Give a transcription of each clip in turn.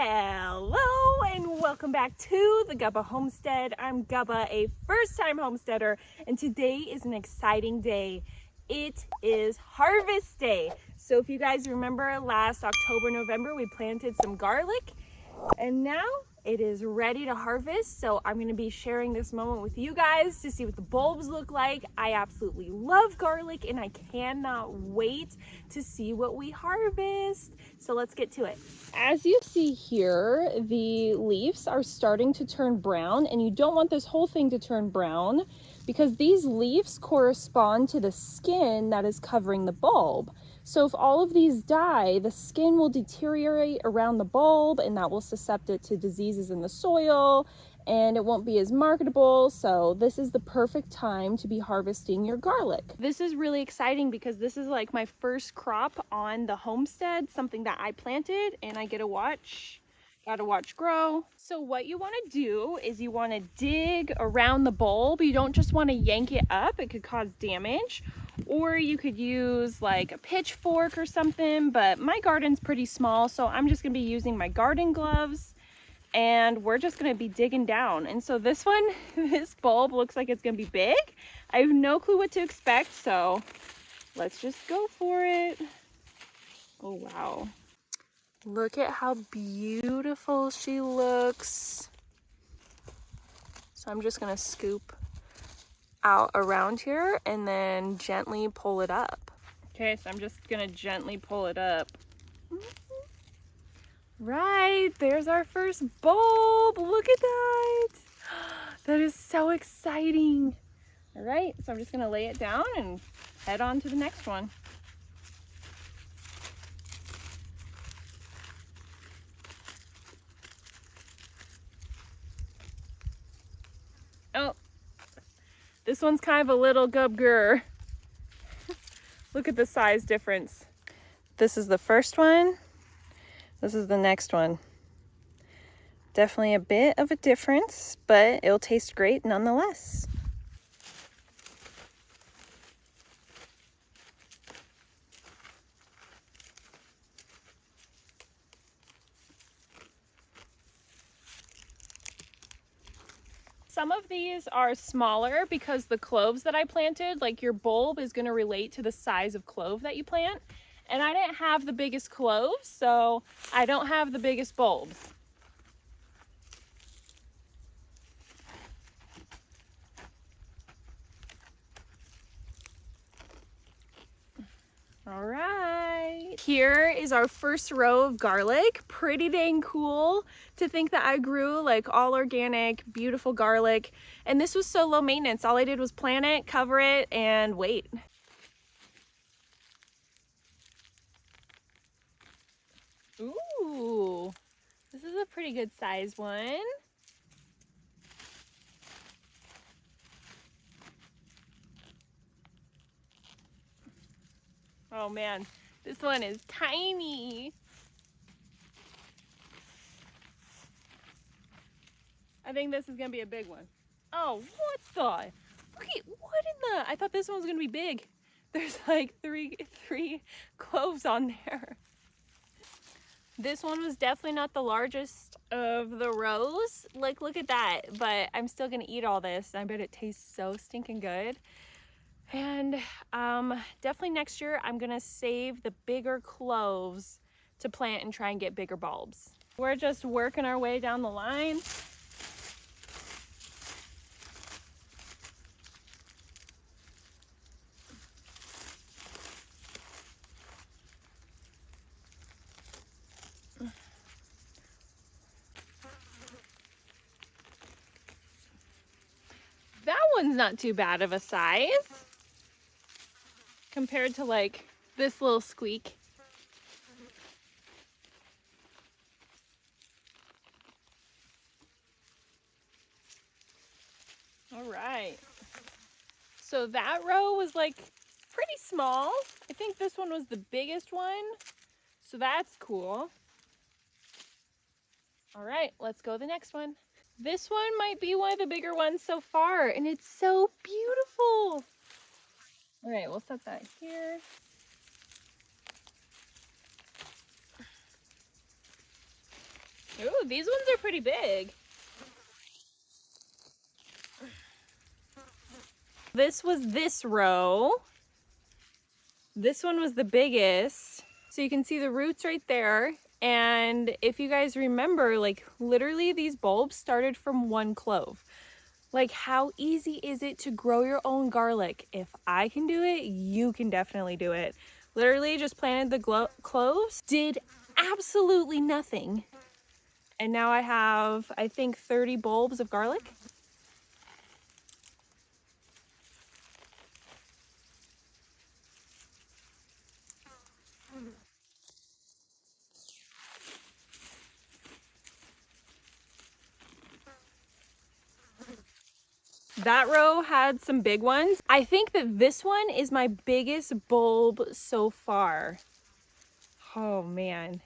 Hello and welcome back to the 𝐚𝐭 Homestead. I'm 𝐚𝐭, a first-time homesteader, and today is an exciting day. It is harvest day. So if you guys remember last October, November, we planted some garlic, and now it is ready to harvest. So I'm going to be sharing this moment with you guys to see what the bulbs look like. I absolutely love garlic and I cannot wait to see what we harvest. So let's get to it. As you see here, the leaves are starting to turn brown, and you don't want this whole thing to turn brown because these leaves correspond to the skin that is covering the bulb. So if all of these die, the skin will deteriorate around the bulb, and that will suscept it to diseases in the soil, and it won't be as marketable. So this is the perfect time to be harvesting your garlic. This is really exciting because this is like my first crop on the homestead, something that I planted, and I gotta watch grow. So what you want to do is you want to dig around the bulb. You don't just want to yank it up, it could cause damage. Or you could use like a pitchfork or something, but my garden's pretty small, so I'm just gonna be using my garden gloves, and we're just gonna be digging down. And so this one, this bulb looks like it's gonna be big. I have no clue what to expect, so let's just go for it. Oh wow. Look at how beautiful she looks. So I'm just gonna scoop out around here and then gently pull it up. Okay, so I'm just gonna gently pull it up. Right, there's our first bulb. Look at that. That is so exciting. All right, so I'm just gonna lay it down and head on to the next one. Oh, this one's kind of a little gubger. Look at the size difference. This is the first one. This is the next one. Definitely a bit of a difference, but it'll taste great nonetheless. Some of these are smaller because the cloves that I planted, like your bulb is going to relate to the size of clove that you plant. And I didn't have the biggest cloves, so I don't have the biggest bulbs. All right, here is our first row of garlic. Pretty dang cool to think that I grew like all organic, beautiful garlic. And this was so low maintenance. All I did was plant it, cover it, and wait. Ooh, this is a pretty good size one. Oh man, this one is tiny. I think this is gonna be a big one. Oh, what the? Look at, what in the? I thought this one was gonna be big. There's like three cloves on there. This one was definitely not the largest of the rows. Like, look at that. But I'm still gonna eat all this. I bet it tastes so stinking good. And definitely next year, I'm gonna save the bigger cloves to plant and try and get bigger bulbs. We're just working our way down the line. That one's not too bad of a size compared to like this little squeak. All right. So that row was like pretty small. I think this one was the biggest one. So that's cool. All right, let's go to the next one. This one might be one of the bigger ones so far, and it's so beautiful. All right, we'll set that here. Ooh, these ones are pretty big. This was this row. This one was the biggest. So you can see the roots right there. And if you guys remember, like literally these bulbs started from one clove. Like how easy is it to grow your own garlic? If I can do it, you can definitely do it. Literally just planted the cloves, did absolutely nothing. And now I have, I think, 30 bulbs of garlic. That row had some big ones. I think that this one is my biggest bulb so far. Oh man.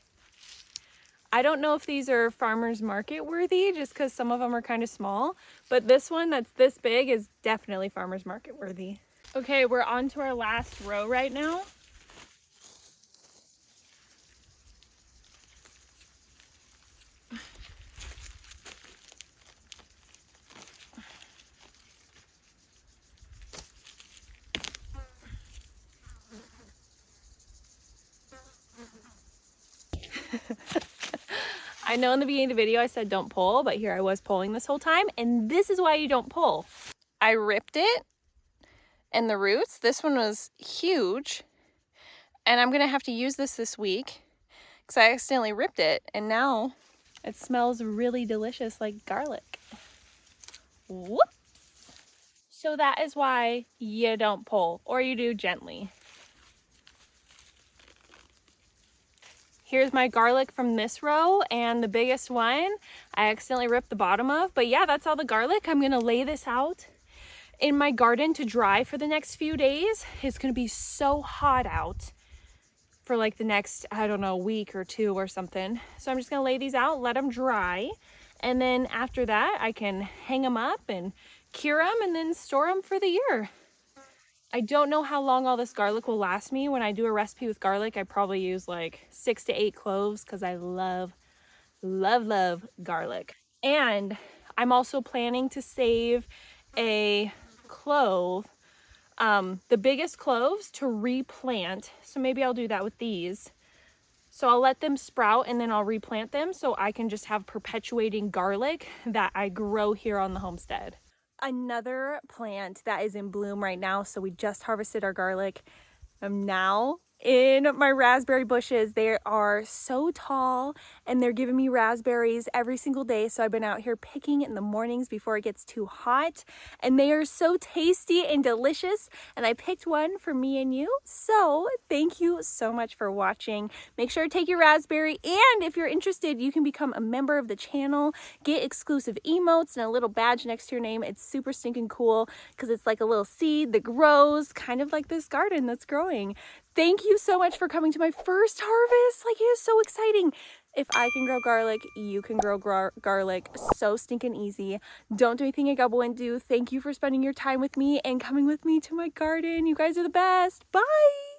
I don't know if these are farmers market worthy just because some of them are kind of small, but this one that's this big is definitely farmers market worthy. Okay, we're on to our last row right now. I know in the beginning of the video I said don't pull, but here I was pulling this whole time, and this is why you don't pull. I ripped it, and the roots, this one was huge, and I'm gonna have to use this week because I accidentally ripped it, and now it smells really delicious like garlic. Whoops! So that is why you don't pull, or you do gently. Here's my garlic from this row, and the biggest one I accidentally ripped the bottom of. But yeah, that's all the garlic. I'm gonna lay this out in my garden to dry for the next few days. It's gonna be so hot out for like the next, I don't know, week or two or something. So I'm just gonna lay these out, let them dry. And then after that, I can hang them up and cure them and then store them for the year. I don't know how long all this garlic will last me. When I do a recipe with garlic, I probably use like 6 to 8 cloves because I love garlic. And I'm also planning to save a clove, the biggest cloves, to replant. So maybe I'll do that with these. So I'll let them sprout and then I'll replant them so I can just have perpetuating garlic that I grow here on the homestead. Another plant that is in bloom right now. So we just harvested our garlic. I'm now in my raspberry bushes. They are so tall and they're giving me raspberries every single day. So I've been out here picking in the mornings before it gets too hot, and they are so tasty and delicious. And I picked one for me and you. So thank you so much for watching. Make sure to take your raspberry, and if you're interested, you can become a member of the channel, get exclusive emotes and a little badge next to your name. It's super stinking cool because it's like a little seed that grows, kind of like this garden that's growing. Thank you so much for coming to my first harvest. Like, it is so exciting. If I can grow garlic, you can grow garlic. So stinking easy. Don't do anything a gubba wouldn't do. Thank you for spending your time with me and coming with me to my garden. You guys are the best. Bye.